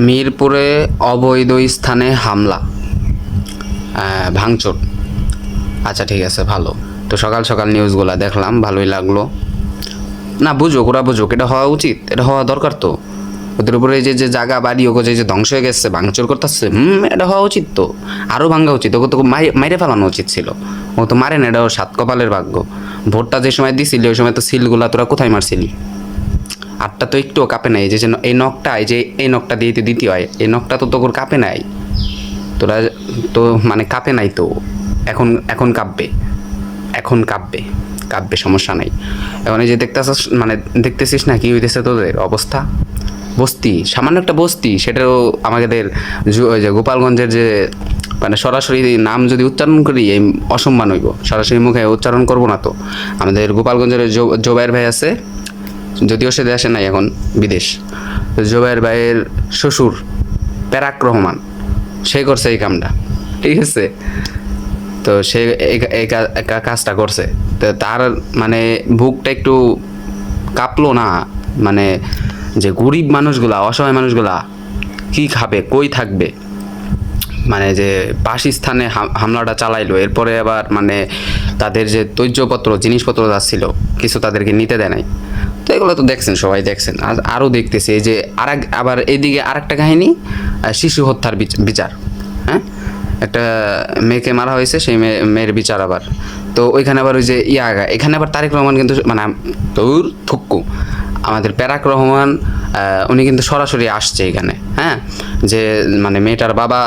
মিরপুরে অবৈধ স্থানে হামলা, ভাঙচুর। আচ্ছা ঠিক আছে, ভালো। তো সকাল সকাল নিউজগুলো দেখলাম, ভালোই লাগলো। না, বুঝুক, ওরা বুঝুক, এটা হওয়া উচিত, এটা হওয়া দরকার। তো ওদের উপরে যে যে জায়গা বাড়ি ওকে যে যে ধ্বংস হয়ে গেছে, ভাঙচুর করতেছে, এটা হওয়া উচিত। তো আরও ভাঙা উচিত, ওকে তো মাইরে ফেলানো উচিত ছিল। ও তো মারে না, এটা ওর সাত কপালের ভাগ্য। ভোটটা যে সময় দিছিলি ওই সময় তো সিলগুলা তোরা কোথায় মারছিলি? আটটা তো একটুও কাঁপে নাই। এই নখটা, এই নখটা দিয়ে তো দিতে হয়, এই নখটা তো তোর কাঁপে নাই। তোরা তো মানে কাঁপে নাই তো। এখন এখন কাঁপবে, এখন কাঁপবে, কাঁপবে, সমস্যা নাই। এখন এই যে দেখতেছিস, মানে দেখতেছিস না কি হইতেছে তোদের অবস্থা? বস্তি, সামান্য একটা বস্তি, সেটাও আমাদের ওই যে গোপালগঞ্জের যে মানে সরাসরি নাম যদি উচ্চারণ করি এই অসম্মান হইব। সরাসরি মুখে উচ্চারণ করব না তো। আমাদের গোপালগঞ্জের জোবাইর ভাই আছে, যদিও সে দেশে নাই, এখন বিদেশ। জোবাইর ভাইয়ের শ্বশুর প্যারাক রহমান, সে করছে এই কামটা, ঠিক আছে? তো সে এই কাজটা করছে। তো তার মানে বুকটা একটু কাঁপলো না? মানে যে গরিব মানুষগুলা, অসহায় মানুষগুলা কি খাবে, কই থাকবে? মানে যে বাসস্থানে হামলাটা চালাইলো, এরপরে আবার মানে তাদের যে তৈজপত্র জিনিসপত্র যা ছিল কিছু তাদেরকে নিতে দেয় নাই। তো এগুলো তো দেখছেন, সবাই দেখছেন, আরও দেখতেছে। এই যে আবার এইদিকে আরেকটা কাহিনী, শিশু হত্যার বিচার। হ্যাঁ, একটা মেয়েকে মারা হয়েছে, সেই মেয়ের বিচার আবার। তো ওইখানে আবার ওই যে এখানে আবার তারেক রহমান কিন্তু মানে তোর থুক্কু আমাদের প্যারাক রহমান, উনি কিন্তু সরাসরি আসছে এখানে। হ্যাঁ, যে মানে মেয়েটার বাবা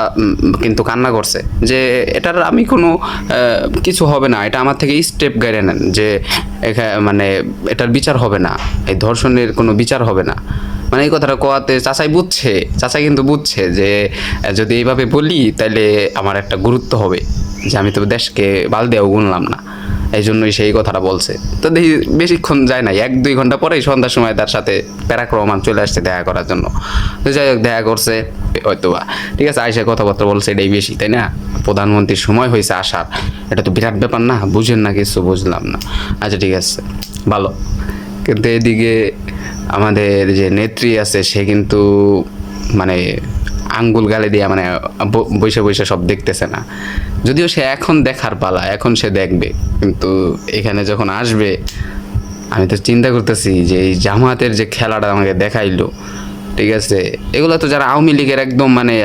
কিন্তু কান্না করছে যে এটার আমি কোনো কিছু হবে না, এটা আমার থেকে স্টেপ গাইডে নেন, যে মানে এটার বিচার হবে না, এই ধর্ষণের কোনো বিচার হবে না। মানে এই কথাটা কোয়াতে চাচাই কিন্তু বুঝছে যে যদি এইভাবে বলি তাহলে আমার একটা গুরুত্ব হবে, যে আমি তো দেশকে বাল দেওয়া গুনলাম না, এই জন্যই সেই কথাটা বলছে। তো দেখি বেশিক্ষণ যায় নাই, 1-2 ঘন্টা পরেই সন্ধ্যার সময় তার সাথে প্যারাক রহমান চলে আসছে দেখা করার জন্য। তো যাই হোক, দেখা করছে হয়তো বা, ঠিক আছে, আইসা কথাবার্তা বলছে, এটাই বেশি, তাই না? প্রধানমন্ত্রীর সময় হয়েছে আসার, এটা তো বিরাট ব্যাপার না? বুঝেন না কিছু? বুঝলাম না। আচ্ছা ঠিক আছে, ভালো। কিন্তু এদিকে আমাদের যে নেত্রী আছে সে কিন্তু মানে আঙ্গুল গালে দিয়ে মানে বসে বসে সব দেখতেছে না। যদিও সে এখন দেখার পালা, এখন সে দেখবে, কিন্তু এখানে যখন আসবে আমি তো চিন্তা করতেছি যে এই জামাতের যে খেলাটা আমাকে দেখাইলো, ঠিক আছে, এগুলো তো যারা আওয়ামী লীগের একদম মানে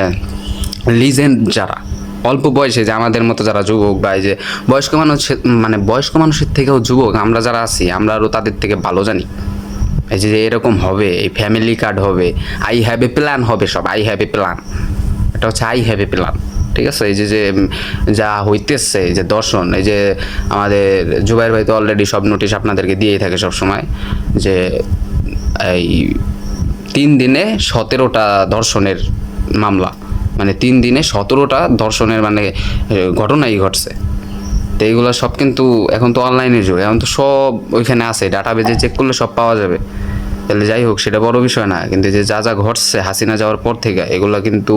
লিজেন্ড, যারা অল্প বয়সে, যে আমাদের মতো যারা যুবক বা এই যে বয়স্ক মানুষ, মানে বয়স্ক মানুষের থেকেও যুবক আমরা যারা আছি, আমরা আরও তাদের থেকে ভালো জানি। এই যে এরকম হবে, এই ফ্যামিলি কার্ড হবে, আই হ্যাভ এ প্ল্যান হবে, সব আই হ্যাভ এ প্ল্যান। এটা হচ্ছে আই হ্যাভ এ প্ল্যান, ঠিক আছে? এই যে যে যা হইতেছে, যে দর্শন, এই যে আমাদের জুবাইর ভাই তো অলরেডি সব নোটিশ আপনাদেরকে দিয়েই থাকে সব সময়, যে এই 3 দিনে 17টা ধর্ষণের মামলা, মানে 3 দিনে 17টা ধর্ষণের মানে ঘটনাই ঘটছে। তো এইগুলো সব কিন্তু এখন তো অনলাইনের যুগ, এখন তো সব ওইখানে আছে, ডাটাবেজে চেক করলে সব পাওয়া যাবে। তাহলে যাই হোক, সেটা বড় বিষয় না, কিন্তু যে যা যা ঘটছে হাসিনা যাওয়ার পর থেকে এগুলো কিন্তু,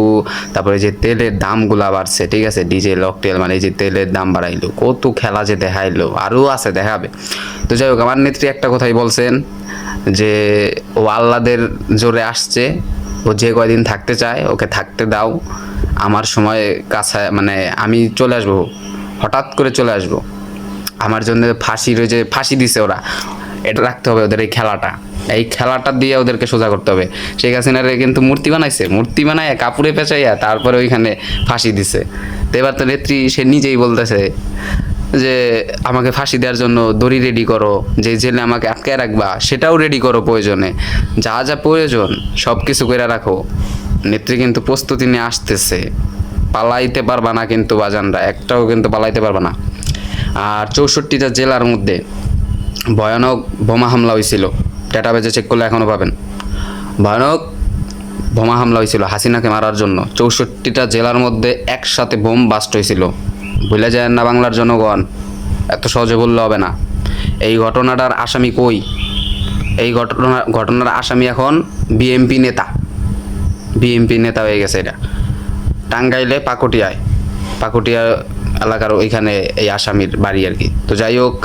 তারপরে যে তেলের দামগুলা বাড়ছে, ঠিক আছে, ডিজেল অকটেল, মানে এই যে তেলের দাম বাড়াইলো, কত খেলা যে দেখাইলো, আরও আছে দেখাবে। তো যাই হোক, আমার নেত্রী একটা কথাই বলছেন যে ও আল্লাদের জোরে আসছে, ও যে কয়দিন থাকতে চায় ওকে থাকতে দাও, আমার সময় কাছে মানে আমি চলে আসবো, হঠাৎ করে চলে আসবো। আমার জন্য ফাঁসির ওই যে ফাঁসি দিছে ওরা, এটা রাখতে হবে ওদের, এই খেলাটা দিয়ে ওদেরকে সোজা করতে হবে। শেখ হাসিনার কিন্তু মূর্তি বানাইছে, মূর্তি বানায় কাপড়ে পেঁচাইয়া তারপরে ওইখানে ফাঁসি দিছে। তো এবার তো নেত্রী সে নিজেই বলতেছে যে আমাকে ফাঁসি দেওয়ার জন্য দড়ি রেডি করো, যে জেলে আমাকে আটকে রাখবা সেটাও রেডি করো, প্রয়োজনে যা যা প্রয়োজন সব কিছু করে রাখো। নেত্রী কিন্তু প্রস্তুতি নিয়ে আসতেছে, পালাইতে পারবা না কিন্তু বাজানরা, একটাও কিন্তু পালাইতে পারবা না। আর 64টা জেলার মধ্যে ভয়ানক বোমা হামলা হয়েছিল, ডেটাবেজে চেক করলে এখনও পাবেন। ভয়ানক বোমা হামলা হয়েছিল হাসিনাকে মারার জন্য, 64টা জেলার মধ্যে একসাথে বোম বাস্ট হয়েছিল। ভুলে যায় না বাংলার জনগণ, এত সহজে বললে হবে না। এই ঘটনাটার আসামি কই? এই ঘটনার আসামি এখন বিএমপি নেতা হয়ে গেছে। এটা টাঙ্গাইলে পাকুটিয়া এলাকার ওইখানে এই আসামির বাড়ি আর কি। তো যাই হোক,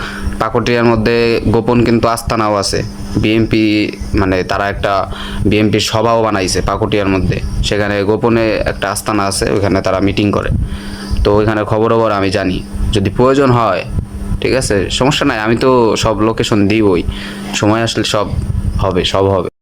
পাকুটিয়ার মধ্যে গোপন কিন্তু আস্তানাও আছে। বিএমপি মানে তারা একটা বিএমপির সভাও বানাইছে পাকুটিয়ার মধ্যে, সেখানে গোপনে একটা আস্তানা আছে, ওইখানে তারা মিটিং করে। তো ওইখানে খবর আমি জানি, যদি প্রয়োজন হয় ঠিক আছে সমস্যা নাই, আমি তো সব লোকেশন দিবই, সময় আসলে সব হবে।